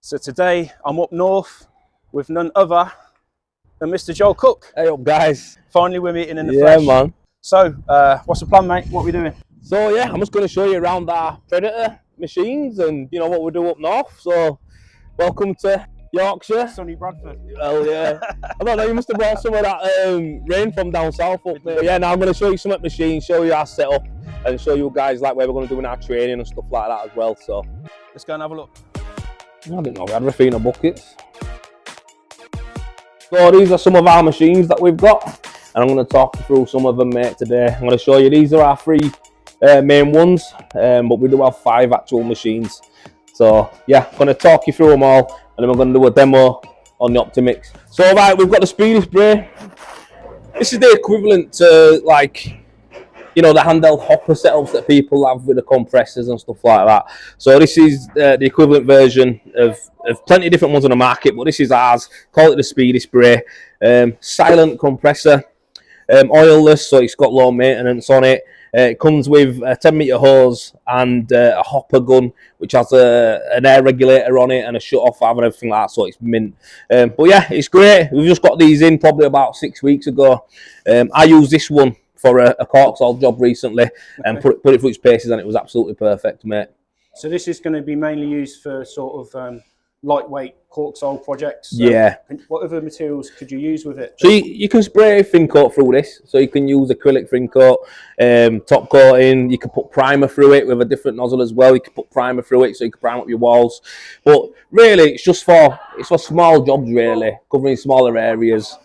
So today I'm up north with none other than Mr. Joel Cooke. Hey up guys. Finally we're meeting in the flesh. Yeah man. So what's the plan, mate? What are we doing? So yeah, I'm just going to show you around our Predator machines and you know what we do up north. So welcome to Yorkshire. Sunny Bradford. Well yeah. I don't know, you must have brought some of that rain from down south up there. Yeah, now I'm going to show you some of the machines, show you our setup and show you guys like where we're going to do in our training and stuff like that as well. So let's go and have a look. I didn't know we had Rafina buckets. So these are some of our machines that we've got, and I'm going to talk you through some of them, mate, today. I'm going to show you, these are our three main ones, but we do have 5 actual machines. So yeah, I'm going to talk you through them all, and then we're going to do a demo on the Optimix. So right, we've got the speedy spray. This is the equivalent to, like, you know, the handheld hopper setups that people have with the compressors and stuff like that. So this is the equivalent version of plenty of different ones on the market, but this is ours. Call it the speedy spray. Silent compressor, oilless, so it's got low maintenance on it. It comes with a 10-meter hose and a hopper gun, which has an air regulator on it and a shut-off valve and everything like that, so it's mint. But yeah, it's great. We've just got these in probably about 6 weeks ago. I used this one for a corksole job recently, and put it through its paces, and it was absolutely perfect, mate. So this is going to be mainly used for sort of lightweight corksole projects. So yeah. What other materials could you use with it? So you can spray thin coat through this. So you can use acrylic thin coat, top coating. You can put primer through it with a different nozzle as well. You can put primer through it so you can prime up your walls. But really, it's for small jobs, really, covering smaller areas.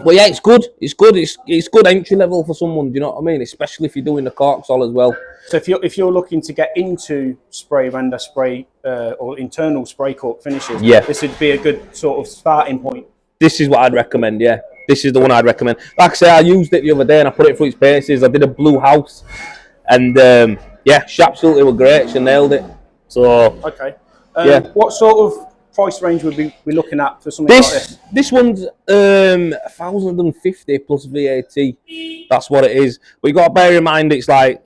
But yeah, it's good. It's good. It's good entry level for someone. Do you know what I mean? Especially if you're doing the corksole as well. So if you're looking to get into spray, render, spray, or internal spray cork finishes, yeah, this would be a good sort of starting point. This is what I'd recommend. Yeah, this is the one I'd recommend. Like I say, I used it the other day and I put it through its paces. I did a blue house, and yeah, she absolutely was great. She nailed it. So okay, yeah. What sort of price range would we be looking at for something like this? This one's 1,050 plus VAT. That's what it is. But you got to bear in mind it's like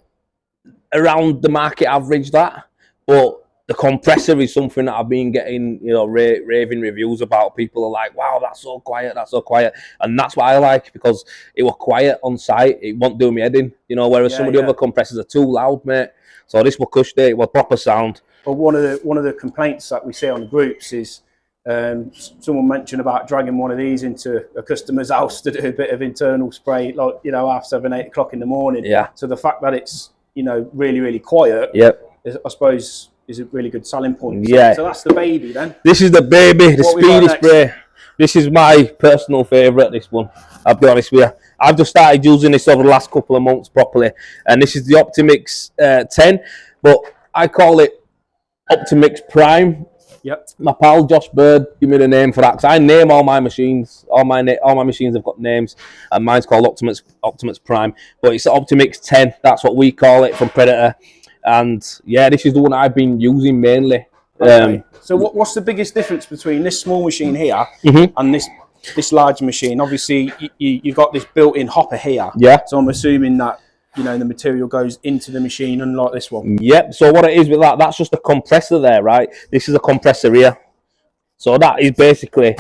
around the market average, that. But the compressor is something that I've been getting, you know, raving reviews about. People are like, "Wow, that's so quiet, that's so quiet," and that's what I like, because it was quiet on site. It won't do me head in, you know. Whereas some of the other compressors are too loud, mate. So this was cushed it. It was proper sound. But one of the complaints that we see on the groups is someone mentioned about dragging one of these into a customer's house to do a bit of internal spray, like, you know, half 7, 8 o'clock in the morning. Yeah. So the fact that it's, you know, really quiet, yep, I suppose is a really good selling point. Yeah. So that's the baby then. This is the baby, the speedy spray. This is my personal favourite. This one, I'll be honest with you. I've just started using this over the last couple of months properly, and this is the Optimix 10, but I call it Optimix Prime. Yep. My pal Josh Bird gave me the name for that, because I name all my machines. All my machines have got names, and mine's called Optimix Prime. But it's the Optimix 10. That's what we call it from Predator. And yeah, this is the one I've been using mainly. Okay. So what's the biggest difference between this small machine here and this large machine? Obviously, you've got this built-in hopper here. Yeah. So I'm assuming that, you know, the material goes into the machine, unlike this one. Yep. So what it is with that, that's just a compressor there, right? This is a compressor here. So that is basically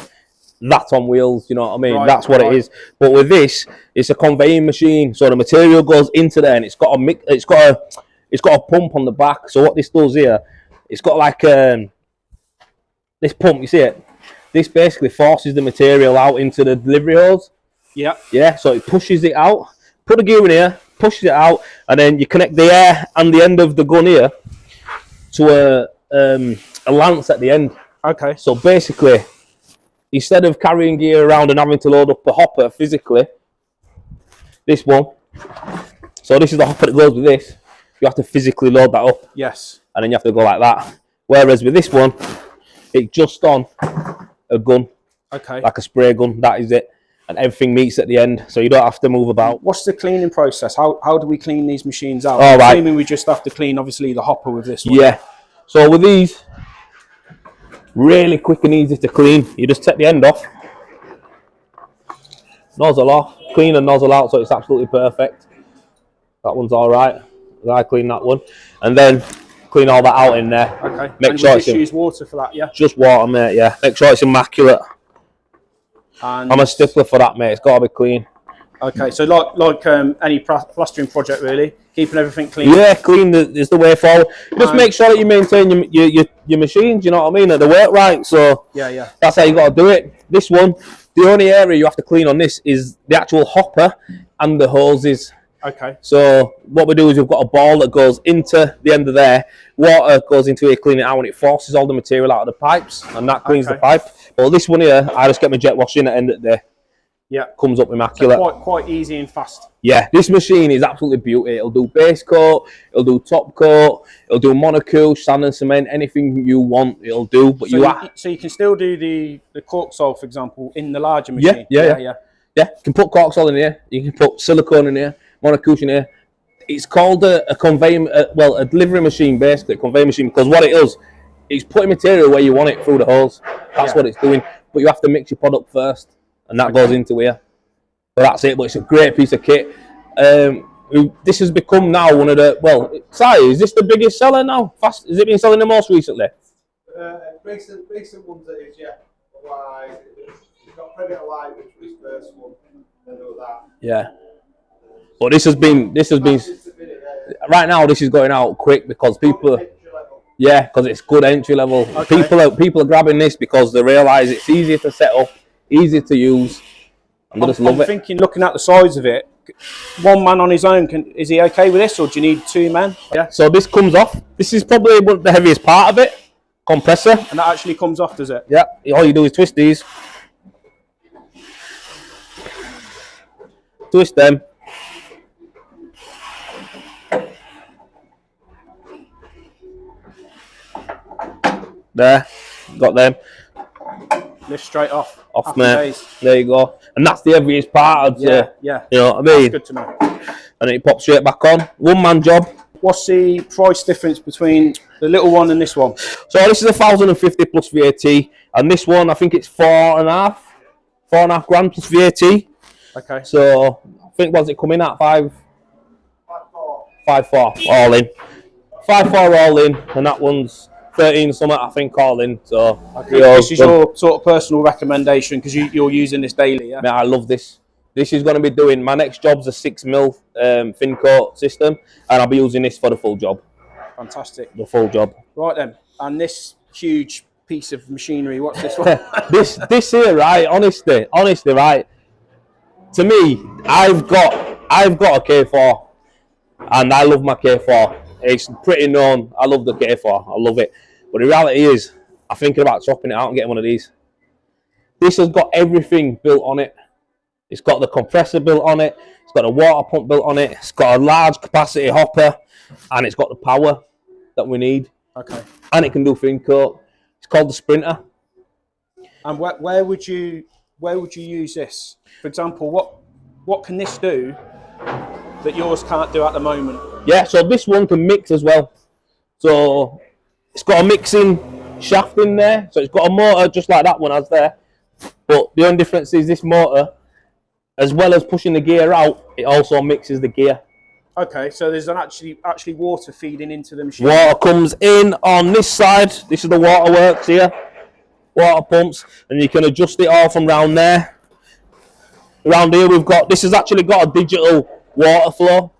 that on wheels. You know what I mean? Right, that's what it is. But with this, it's a conveying machine. So the material goes into there, and it's got a pump on the back. So what this does here, it's got like this pump. You see it? This basically forces the material out into the delivery hose. Yeah. Yeah. So it pushes it out. Put the gear in here, pushes it out, and then you connect the air and the end of the gun here to a lance at the end. Okay. So basically, instead of carrying gear around and having to load up the hopper physically, this one. So this is the hopper that goes with this. You have to physically load that up. Yes. And then you have to go like that. Whereas with this one, it's just on a gun. Okay. Like a spray gun. That is it. And everything meets at the end, so you don't have to move about. What's the cleaning process? How do we clean these machines out? All right. Assuming we just have to clean, obviously, the hopper with this one. Yeah. So with these, really quick and easy to clean. You just take the end off, nozzle off, clean and nozzle out, so it's absolutely perfect. That one's all right. I clean that one, and then clean all that out in there. Okay. Make and sure we it's just use water for that, yeah? just water, mate. Yeah. Make sure it's immaculate. And I'm a stickler for that, mate. It's got to be clean. okay, so like any plastering project, really, keeping everything clean. Yeah, clean is the way forward. Just make sure that you maintain your machines. You know what I mean? That they work right. So Yeah. that's how you got to do it. This one, the only area you have to clean on this is the actual hopper and the hoses. Okay. So what we do is we've got a ball that goes into the end of there. Water goes into here, clean it out, and it forces all the material out of the pipes, and that cleans the pipe. But this one here, I just get my jet wash in at the end of the day. Yeah. Comes up immaculate. So quite easy and fast. Yeah, this machine is absolutely beautiful. It'll do base coat, it'll do top coat, it'll do monocouche, sand and cement, anything you want, it'll do. But so you can still do the cork sole, for example, in the larger machine. Yeah. You can put cork sole in here. You can put silicone in here, monocouche in here. It's called a conveyor, a delivery machine, basically, a conveyor machine, because what it does, it's putting material where you want it through the hose. That's what it's doing. But you have to mix your product first, and that goes into here. So that's it. But it's a great piece of kit. This has become now one of the is this the biggest seller now? Has it been selling the most recently? Recent ones it is, yeah. Otherwise, you've got Predator Light, which was first one, and all that. Yeah. But this has been right now. This is going out quick because people, because it's good entry level. Okay. People are grabbing this because they realise it's easier to set up, easier to use. I'm thinking, looking at the size of it, one man on his own, is he okay with this, or do you need two men? Yeah. So this comes off. This is probably the heaviest part of it. Compressor. And that actually comes off, does it? Yeah. All you do is twist these. Twist them. There. Got them. Lift straight off. Off, mate. There you go. And that's the heaviest part, I'd say. Yeah. You know what I mean? That's good to know. And it pops straight back on. One man job. What's the price difference between the little one and this one? So this is 1,050 plus VAT, and this one I think it's 4.5 grand plus VAT. Okay. So I think what's it coming at 5.4 all in. 5.4 all in, and that one's 13 something I think all in. So this is your sort of personal recommendation because you're using this daily, yeah? Mate, I love this. This is going to be doing my next job's a 6mm thin coat system, and I'll be using this for the full job. Fantastic. The full job. Right then, and this huge piece of machinery, what's this one? this here, right? Honestly, right. To me, I've got a K4, and I love my K4. It's pretty known. I love the K4. I love it. But the reality is, I'm thinking about swapping it out and getting one of these. This has got everything built on it. It's got the compressor built on it. It's got a water pump built on it. It's got a large capacity hopper, and it's got the power that we need. Okay. And it can do thin coat. It's called the Sprinter. And where would you use this? For example, what can this do that yours can't do at the moment? Yeah, so this one can mix as well. So it's got a mixing shaft in there. So it's got a motor just like that one has there. But the only difference is this motor, as well as pushing the gear out, it also mixes the gear. Okay, so there's actually water feeding into the machine. Water comes in on this side. This is the waterworks here. Water pumps, and you can adjust it all from round there. Around here this has actually got a digital water flow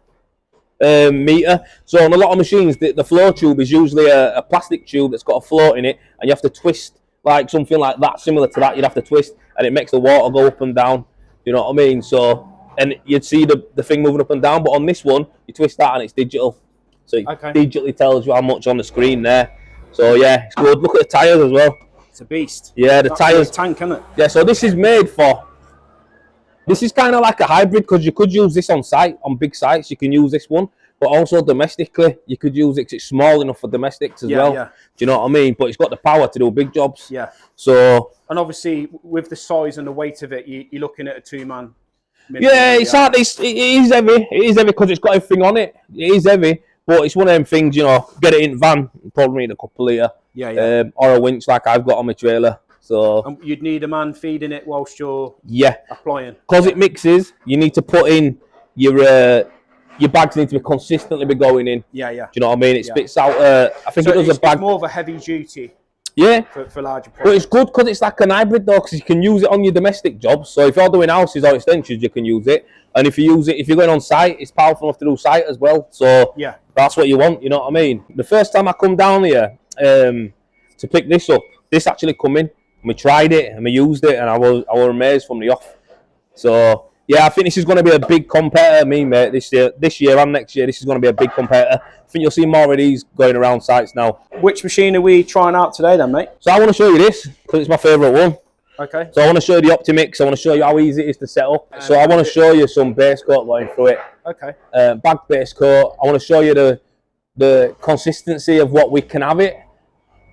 meter. So on a lot of machines, the flow tube is usually a plastic tube that's got a float in it, and you have to twist like something like that, similar to that. You'd have to twist, and it makes the water go up and down. You know what I mean? So, and you'd see the thing moving up and down, but on this one, you twist that and it's digital. So it digitally tells you how much on the screen there. So yeah, it's good. Look at the tyres as well. It's a beast. Yeah, the tyres. Tank, isn't it? Yeah, so this is made for. This is kind of like a hybrid because you could use this on site, on big sites. You can use this one, but also domestically, you could use it 'cause it's small enough for domestics as well. Yeah. Do you know what I mean? But it's got the power to do big jobs. Yeah. So. And obviously, with the size and the weight of it, you're looking at a two-man. Yeah, it is heavy. It is heavy because it's got everything on it. It is heavy, but it's one of them things, you know, get it in van, probably need a couple litre. Yeah. Or a winch like I've got on my trailer. So. And you'd need a man feeding it whilst you're applying. Because it mixes, you need to put in your your bags need to be consistently going in. Yeah, yeah. Do you know what I mean? It spits out. I think So it does it's a bag. more of a heavy duty. Yeah. For larger projects. But it's good because it's like an hybrid though, because you can use it on your domestic jobs. So if you're doing houses or extensions, you can use it. And if you use it, if you're going on site, it's powerful enough to do site as well. So yeah, that's what you want, you know what I mean? The first time I come down here to pick this up, this actually come in. And we tried it and we used it, and I was amazed from the off. So yeah, I think this is going to be a big competitor, mate. This year and next year, this is going to be a big competitor. I think you'll see more of these going around sites now. Which machine are we trying out today, then, mate? So I want to show you this because it's my favourite one. Okay. So I want to show you the Optimix. I want to show you how easy it is to set up. So I want to show you some base coat going through it. Okay. Bag base coat. I want to show you the consistency of what we can have it.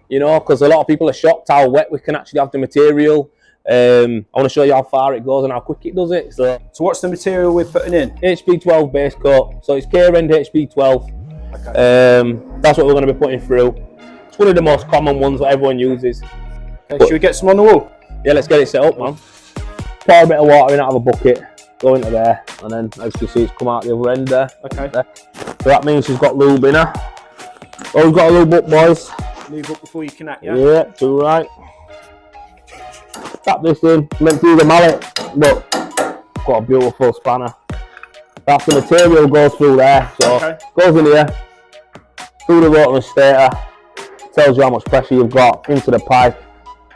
You know, because a lot of people are shocked how wet we can actually have the material. I want to show you how far it goes and how quick it does it. So what's the material we're putting in? HP12 base coat. So it's K-Rend HP12. Okay. That's what we're going to be putting through. It's one of the most common ones that everyone uses. Okay, should we get some on the wall? Yeah, let's get it set up, man. Pour a bit of water in out of a bucket, go into there, and then as you see, it's come out the other end there. Okay. There. So that means she's got lube in her. Oh, we've got a lube up, boys. Lube up before you connect, yeah? Yeah, too right. Tap this in, went through the mallet. Look, got a beautiful spanner. That's the material goes through there. So goes in here, through the rotor and stator, tells you how much pressure you've got into the pipe,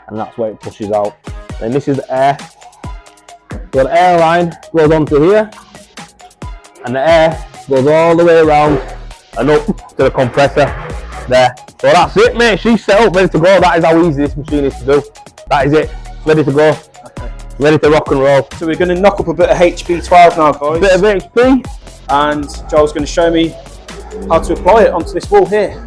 and that's where it pushes out. And this is the air. So the air line goes onto here, and the air goes all the way around and up to the compressor there. So that's it, mate. She's set up, ready to go. That is how easy this machine is to do. That is it. Ready to go. Okay. Ready to rock and roll. So we're going to knock up a bit of HP12 now, guys. Bit of HP. And Joel's going to show me how to apply it onto this wall here.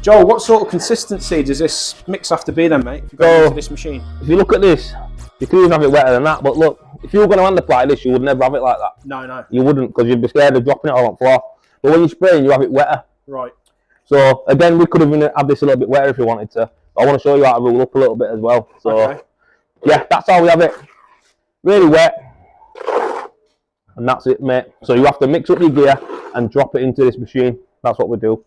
Joel, what sort of consistency does this mix have to be then, mate, if you go into this machine? If you look at this, you could even have it wetter than that, but look, if you were going to hand apply this, you would never have it like that. No, no. You wouldn't, because you'd be scared of dropping it all on the floor. But when you're spraying, you have it wetter. Right. So, again, we could even have this a little bit wetter if you wanted to. But I want to show you how to rule up a little bit as well. So, yeah, that's how we have it. Really wet. And that's it, mate. So you have to mix up your gear and drop it into this machine. That's what we do.